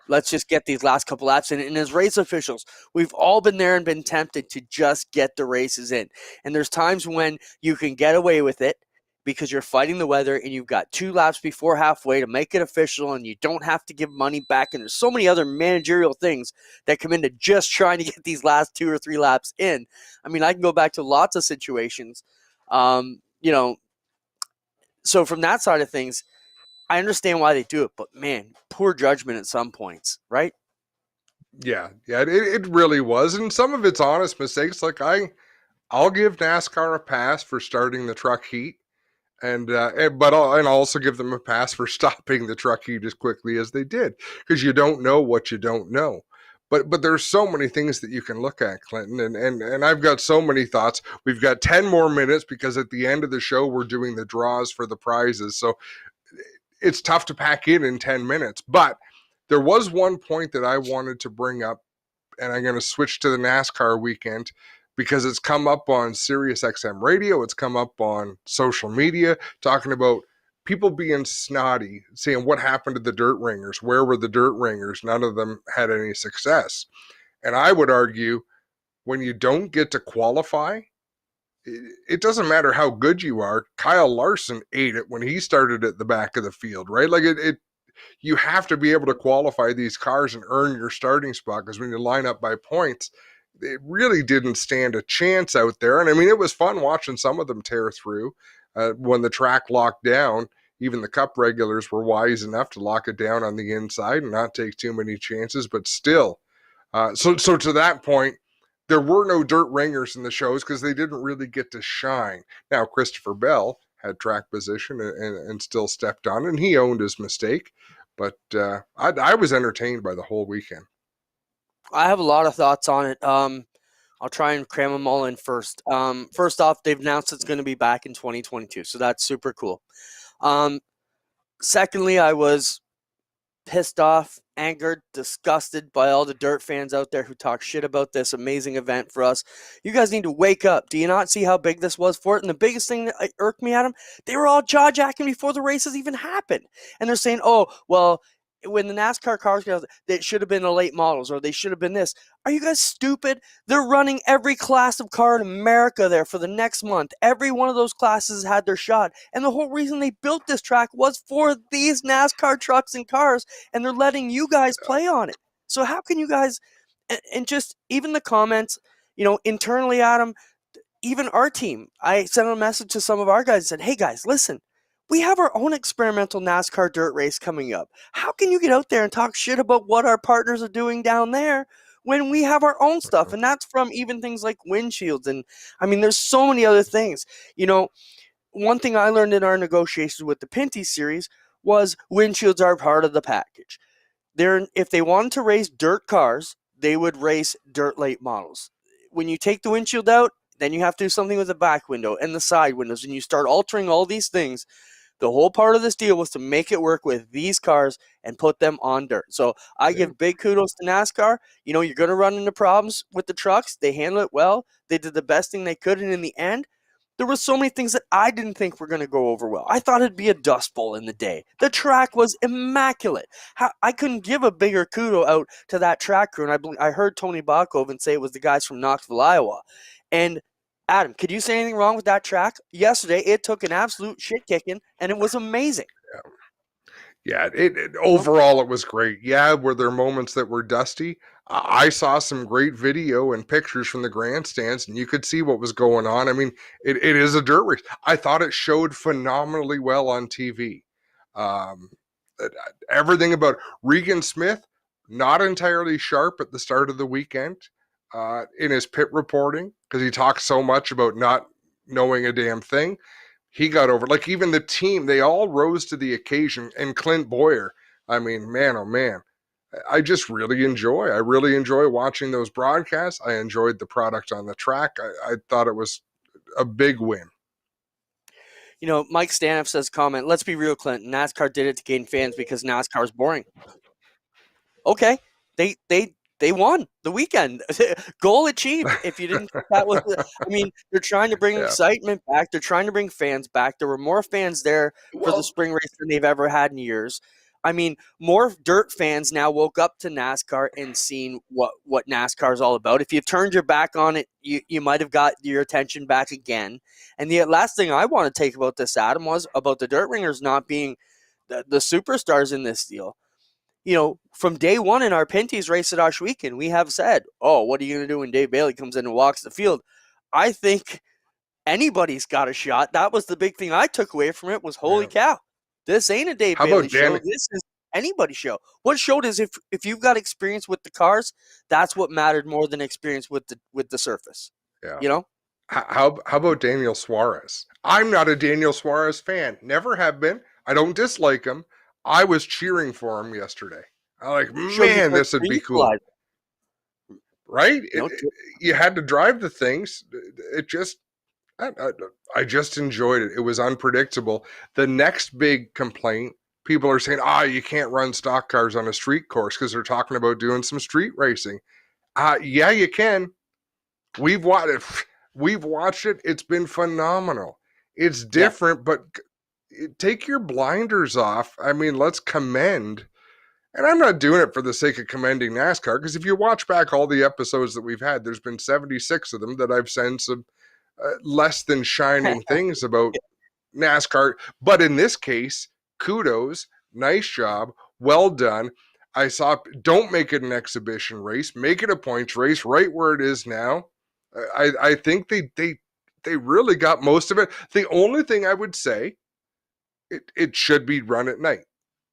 Let's just get these last couple laps in. And as race officials, we've all been there and been tempted to just get the races in. And there's times when you can get away with it because you're fighting the weather and you've got 2 laps before halfway to make it official, and you don't have to give money back. And there's so many other managerial things that come into just trying to get these last 2 or 3 laps in. I mean, I can go back to lots of situations. So from that side of things, I understand why they do it, but man, poor judgment at some points, right? Yeah, it really was, and some of it's honest mistakes. Like I'll give NASCAR a pass for starting the truck heat, but I'll also give them a pass for stopping the truck heat as quickly as they did, because you don't know what you don't know. But there's so many things that you can look at, Clinton, and I've got so many thoughts. We've got 10 more minutes because at the end of the show we're doing the draws for the prizes, so it's tough to pack in 10 minutes. But there was one point that I wanted to bring up, and I'm going to switch to the NASCAR weekend because it's come up on Sirius XM radio. It's come up on social media, talking about people being snotty, saying what happened to the dirt ringers? Where were the dirt ringers? None of them had any success. And I would argue, when you don't get to qualify, it doesn't matter how good you are. Kyle Larson ate it when he started at the back of the field, right? Like you have to be able to qualify these cars and earn your starting spot, because when you line up by points, it really didn't stand a chance out there. And I mean, it was fun watching some of them tear through when the track locked down. Even the Cup regulars were wise enough to lock it down on the inside and not take too many chances, but still. So to that point, there were no dirt ringers in the shows because they didn't really get to shine. Now, Christopher Bell had track position and still stepped on, and he owned his mistake. But I was entertained by the whole weekend. I have a lot of thoughts on it. I'll try and cram them all in first. First off, they've announced it's going to be back in 2022, so that's super cool. Secondly, I was pissed off, angered, disgusted by all the dirt fans out there who talk shit about this amazing event for us. You guys need to wake up. Do you not see how big this was for it? And the biggest thing that irked me at them, they were all jaw-jacking before the races even happened. And they're saying, oh, well, when the NASCAR cars go, they should have been the late models, or they should have been this. Are you guys stupid? They're running every class of car in America there for the next month. Every one of those classes had their shot. And the whole reason they built this track was for these NASCAR trucks and cars, and they're letting you guys play on it. So how can you guys, and just even the comments, internally, Adam, even our team, I sent a message to some of our guys and said, hey guys, listen, we have our own experimental NASCAR dirt race coming up. How can you get out there and talk shit about what our partners are doing down there when we have our own stuff? And that's from even things like windshields. And I mean, there's so many other things. One thing I learned in our negotiations with the Pinty series was windshields are part of the package. If they wanted to race dirt cars, they would race dirt late models. when you take the windshield out, then you have to do something with the back window and the side windows, and you start altering all these things. The whole part of this deal was to make it work with these cars and put them on dirt. So I give big kudos to NASCAR. You're going to run into problems with the trucks. They handle it well. They did the best thing they could, and in the end, there were so many things that I didn't think were going to go over well. I thought it'd be a dust bowl in the day. The track was immaculate. I couldn't give a bigger kudo out to that track crew, and I heard Tony Bachhoven say it was the guys from Knoxville, Iowa. And Adam, could you say anything wrong with that track? Yesterday, it took an absolute shit kicking, and it was amazing. Yeah, overall it was great. Yeah, were there moments that were dusty? I saw some great video and pictures from the grandstands, and you could see what was going on. I mean, it is a dirt race. I thought it showed phenomenally well on TV. Everything about Regan Smith, not entirely sharp at the start of the weekend in his pit reporting, because he talks so much about not knowing a damn thing. He got over, like, even the team, they all rose to the occasion. And Clint Boyer, I mean, man, oh man, I really enjoy watching those broadcasts. I enjoyed the product on the track. I thought it was a big win. Mike Stanoff says, comment, let's be real, Clint. NASCAR did it to gain fans because NASCAR is boring. Okay, they won the weekend. Goal achieved. If you didn't think that was they're trying to bring excitement back. They're trying to bring fans back. There were more fans there for the spring race than they've ever had in years. I mean, more dirt fans now woke up to NASCAR and seen what NASCAR is all about. If you turned your back on it, you might have got your attention back again. And the last thing I want to take about this, Adam, was about the dirt ringers not being the superstars in this deal. From day one in our Pinty's race at Oshweekend, we have said, what are you going to do when Dave Bailey comes in and walks the field? I think anybody's got a shot. That was the big thing I took away from it was, holy cow, this ain't a Dave Bailey show. This is anybody's show. What showed is if you've got experience with the cars, that's what mattered more than experience with the surface. Yeah. How about Daniel Suarez? I'm not a Daniel Suarez fan. Never have been. I don't dislike him. I was cheering for him yesterday. I'm like, man, this would be cool. Right? You had to drive the things. It just, I just enjoyed it. It was unpredictable. The next big complaint, people are saying, you can't run stock cars on a street course because they're talking about doing some street racing. Yeah, you can. We've watched it. It's been phenomenal. It's different, but take your blinders off. I mean, let's commend. And I'm not doing it for the sake of commending NASCAR, because if you watch back all the episodes that we've had, there's been 76 of them that I've said some less than shining things about NASCAR. But in this case, kudos, nice job, well done. I saw, don't make it an exhibition race, make it a points race right where it is now. I think they really got most of it. The only thing I would say, it should be run at night.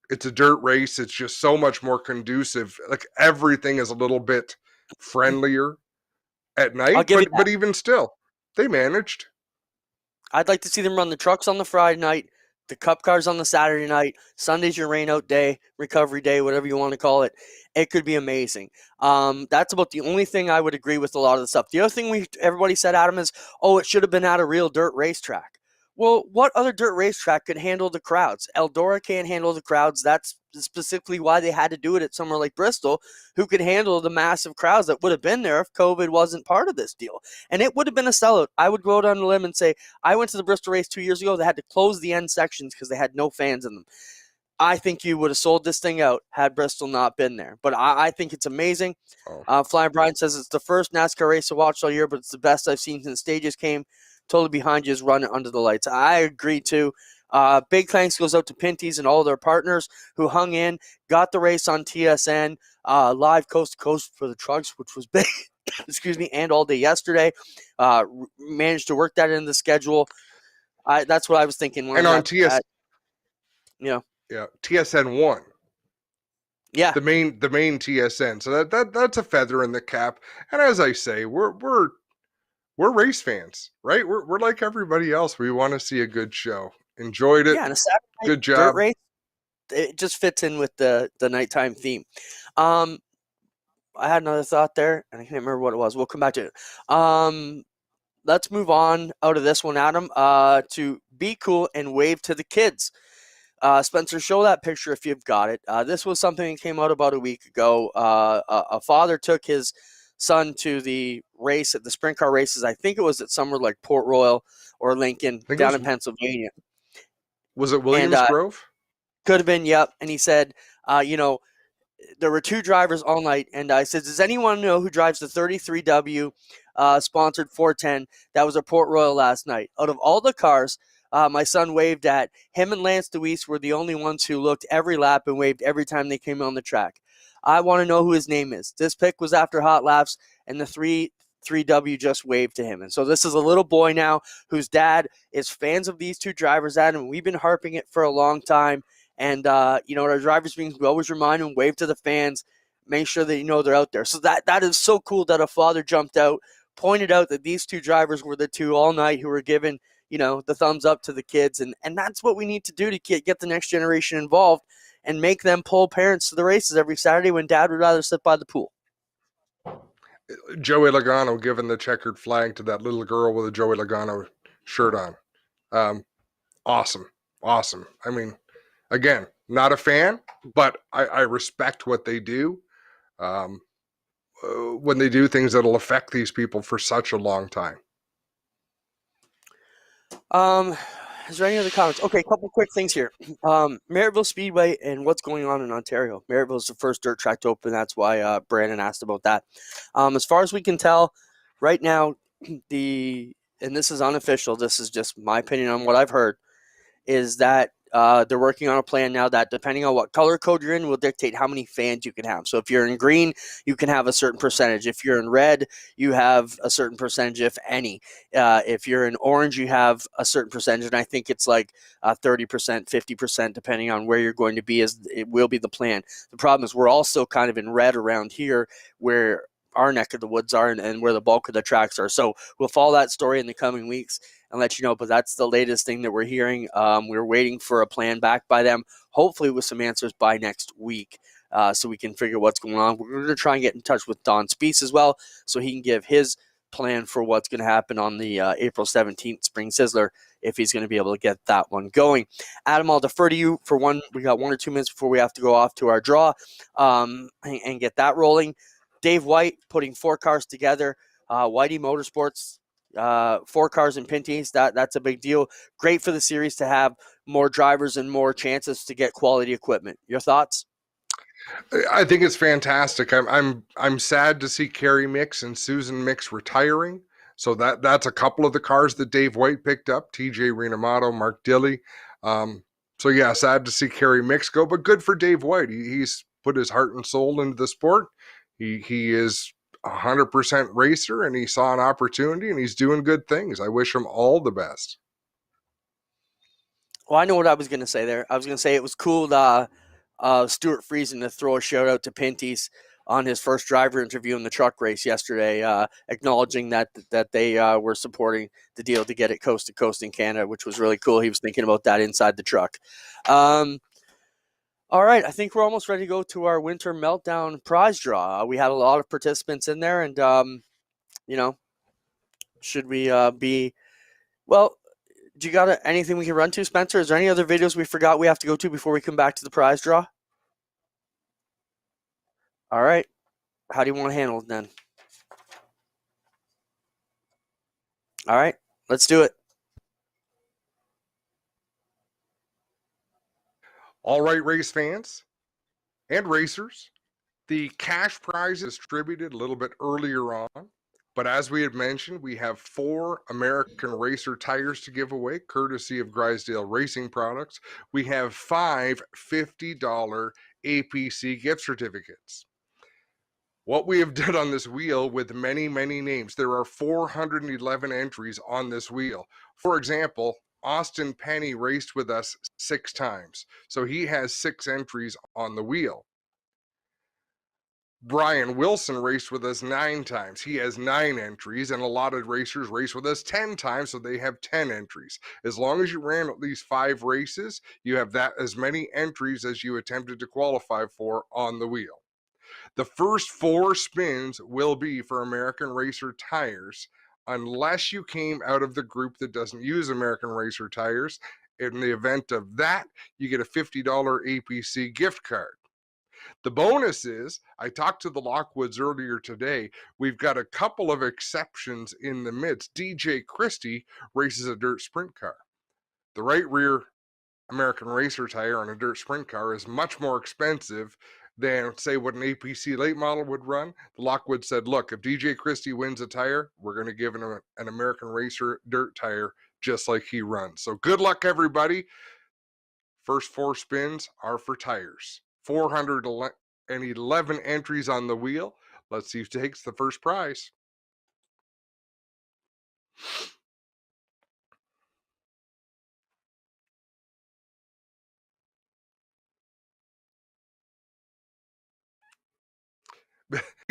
It's a dirt race. It's just so much more conducive. Like, everything is a little bit friendlier at night. But even still, they managed. I'd like to see them run the trucks on the Friday night, the cup cars on the Saturday night. Sunday's your rain out day, recovery day, whatever you want to call it. It could be amazing. That's about the only thing I would agree with a lot of the stuff. The other thing everybody said, Adam, is, it should have been at a real dirt racetrack. Well, what other dirt racetrack could handle the crowds? Eldora can't handle the crowds. That's specifically why they had to do it at somewhere like Bristol, who could handle the massive crowds that would have been there if COVID wasn't part of this deal. And it would have been a sellout. I would go out on a limb and say, I went to the Bristol race 2 years ago. They had to close the end sections because they had no fans in them. I think you would have sold this thing out had Bristol not been there. But I think it's amazing. Flying Brian says it's the first NASCAR race I watched all year, but it's the best I've seen since stages came. Totally behind you is running under the lights. I agree too. Big thanks goes out to Pinty's and all their partners who hung in, got the race on TSN, live coast to coast for the trucks, which was big, excuse me, and all day yesterday. Managed to work that into the schedule. That's what I was thinking. And on TSN, TSN 1. Yeah. The main TSN. So that's a feather in the cap. And as I say, we're race fans, right? We're like everybody else. We want to see a good show. Enjoyed it. Yeah, and a Saturday night good job. Dirt race, it just fits in with the nighttime theme. I had another thought there, and I can't remember what it was. We'll come back to it. Let's move on out of this one, Adam, to be cool and wave to the kids. Spencer, show that picture if you've got it. This was something that came out about a week ago. A father took his son to the race at the sprint car races. I think it was at somewhere like Port Royal or Lincoln down in Pennsylvania. Was it Williams Grove? Could have been, yep. And he said, there were two drivers all night, and I said, does anyone know who drives the 33W sponsored 410 that was at Port Royal last night? Out of all the cars, my son waved at. Him and Lance DeWeese were the only ones who looked every lap and waved every time they came on the track. I want to know who his name is. This pick was after hot laps, and the 3W just waved to him. And so this is a little boy now whose dad is fans of these two drivers, Adam. We've been harping it for a long time. And, our drivers meetings, we always remind them, wave to the fans, make sure that they're out there. So that is so cool that a father jumped out, pointed out that these two drivers were the two all night who were giving, the thumbs up to the kids. And that's what we need to do to get the next generation involved and make them pull parents to the races every Saturday when dad would rather sit by the pool. Joey Logano giving the checkered flag to that little girl with a Joey Logano shirt on. Awesome. I mean, again, not a fan, but I respect what they do when they do things that'll affect these people for such a long time. Is there any other comments? Okay, a couple quick things here. Merrittville Speedway and what's going on in Ontario. Merrittville is the first dirt track to open. That's why Brandon asked about that. As far as we can tell, right now, and this is unofficial, this is just my opinion on what I've heard, is that they're working on a plan now that depending on what color code you're in will dictate how many fans you can have. So if you're in green, you can have a certain percentage. If you're in red, you have a certain percentage, if any. If you're in orange, you have a certain percentage. And I think it's like 30%, 50%, depending on where you're going to be, as it will be the plan. The problem is we're also kind of in red around here where our neck of the woods are and where the bulk of the tracks are. So we'll follow that story in the coming weeks and let you know, but that's the latest thing that we're hearing. We're waiting for a plan back by them, hopefully with some answers by next week, so we can figure what's going on. We're going to try and get in touch with Don Speece as well, so he can give his plan for what's going to happen on the April 17th Spring Sizzler, if he's going to be able to get that one going. Adam, I'll defer to you for one. We got 1 or 2 minutes before we have to go off to our draw and get that rolling. Dave White putting 4 cars together. Whitey Motorsports, 4 cars in Pinties. That's a big deal. Great for the series to have more drivers and more chances to get quality equipment. Your thoughts? I think it's fantastic. I'm sad to see Carrie Mix and Susan Mix retiring. So that's a couple of the cars that Dave White picked up. TJ Renamato, Mark Dilley. So yeah, sad to see Carrie Mix go, but good for Dave White. He's put his heart and soul into the sport. He is 100% racer, and he saw an opportunity, and he's doing good things. I wish him all the best. Well, I know what I was going to say there. I was going to say it was cool Stuart Friesen to throw a shout out to Pinty's on his first driver interview in the truck race yesterday, acknowledging that they were supporting the deal to get it coast to coast in Canada, which was really cool. He was thinking about that inside the truck. All right, I think we're almost ready to go to our Winter Meltdown prize draw. We had a lot of participants in there, and, should we be – well, do you got anything we can run to, Spencer? Is there any other videos we forgot we have to go to before we come back to the prize draw? All right. How do you want to handle it then? All right, let's do it. All right, race fans and racers, the cash prize is distributed a little bit earlier on, but as we had mentioned, we have 4 American Racer tires to give away, courtesy of Grisdale Racing Products. We have 5 $50 APC gift certificates. What we have done on this wheel with many, many names, there are 411 entries on this wheel. For example, Austin Penny raced with us 6 times, so he has 6 entries on the wheel. Brian Wilson raced with us 9 times. He has 9 entries, and a lot of racers race with us 10 times, so they have 10 entries. As long as you ran at least 5 races, you have that as many entries as you attempted to qualify for on the wheel. The first 4 spins will be for American Racer tires, unless you came out of the group that doesn't use American Racer tires. In the event of that, you get a $50 APC gift card. The bonus is, I talked to the Lockwoods earlier today. We've got a couple of exceptions in the midst. DJ Christie races a dirt sprint car. The right rear American Racer tire on a dirt sprint car is much more expensive than, say, what an APC late model would run. The Lockwood said, look, if DJ Christie wins a tire, we're going to give him an American Racer dirt tire just like he runs. So good luck, everybody. First 4 spins are for tires. 411 entries on the wheel. Let's see who takes the first prize.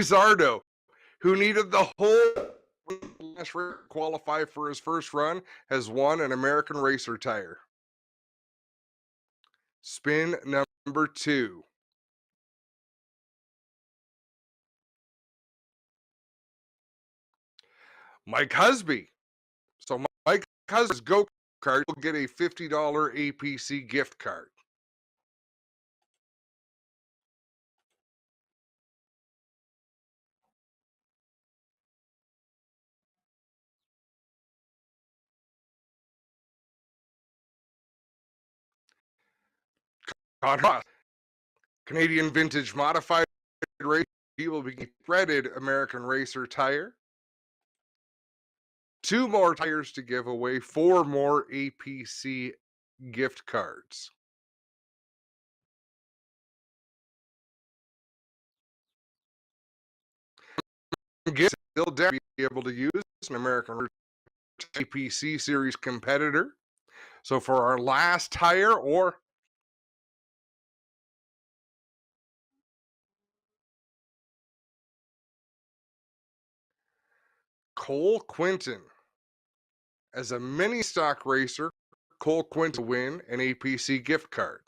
Zardo, who needed the whole last race to qualify for his first run, has won an American Racer tire. Spin number 2. Mike Husby. So Mike Husby's go-kart will get a $50 APC gift card. Canadian Vintage Modified Race, he will be threaded American Racer tire. 2 more tires to give away, 4 more APC gift cards. Still be able to use an American APC series competitor. So for our last tire, or Cole Quinton. As a mini stock racer, Cole Quinton will win an APC gift card.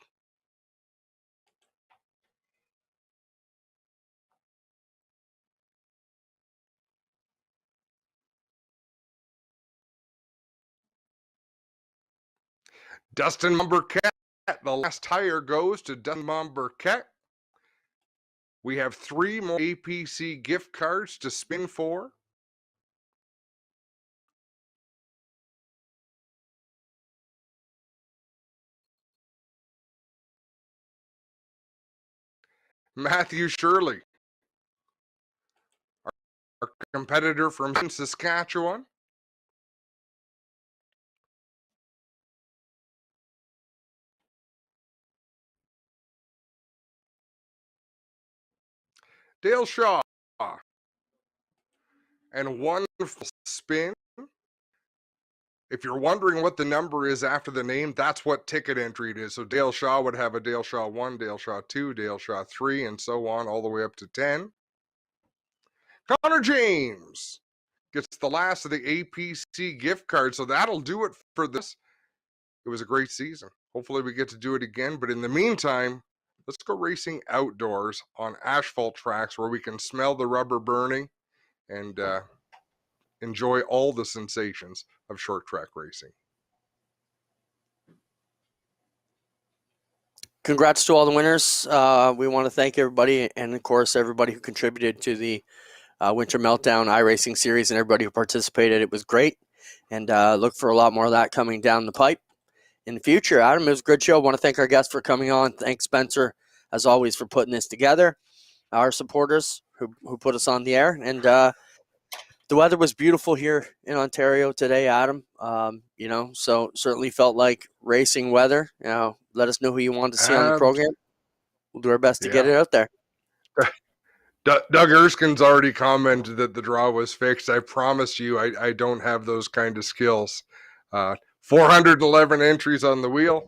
Dustin Burkett, the last tire goes to Dustin Burkett. We have 3 more APC gift cards to spin for. Matthew Shirley, our competitor from Saskatchewan. Dale Shaw. And one spin. If you're wondering what the number is after the name, that's what ticket entry it is. So Dale Shaw would have a Dale Shaw 1, Dale Shaw 2, Dale Shaw 3, and so on, all the way up to 10. Connor James gets the last of the APC gift card. So that'll do it for this. It was a great season. Hopefully we get to do it again. But in the meantime, let's go racing outdoors on asphalt tracks where we can smell the rubber burning and enjoy all the sensations of short track racing. Congrats to all the winners. We want to thank everybody, and of course everybody who contributed to the Winter Meltdown iRacing series and everybody who participated. It was great, and look for a lot more of that coming down the pipe in the future. Adam, it was a good show. I want to thank our guests for coming on. Thanks, Spencer, as always, for putting this together. Our supporters who put us on the air, and the weather was beautiful here in Ontario today, Adam. So certainly felt like racing weather. Let us know who you want to see on the program. We'll do our best to get it out there. Doug Erskine's already commented that the draw was fixed. I promise you, I don't have those kind of skills. 411 entries on the wheel,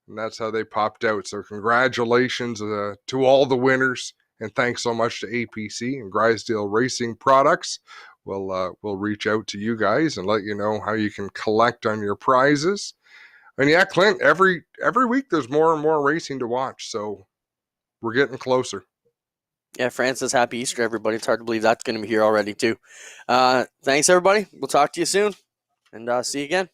and that's how they popped out. So congratulations to all the winners, and thanks so much to APC and Grisdale Racing Products. We'll reach out to you guys and let you know how you can collect on your prizes. And yeah, Clint, every week there's more and more racing to watch, so we're getting closer. Yeah, Francis, happy Easter, everybody. It's hard to believe that's going to be here already, too. Thanks, everybody. We'll talk to you soon, and see you again.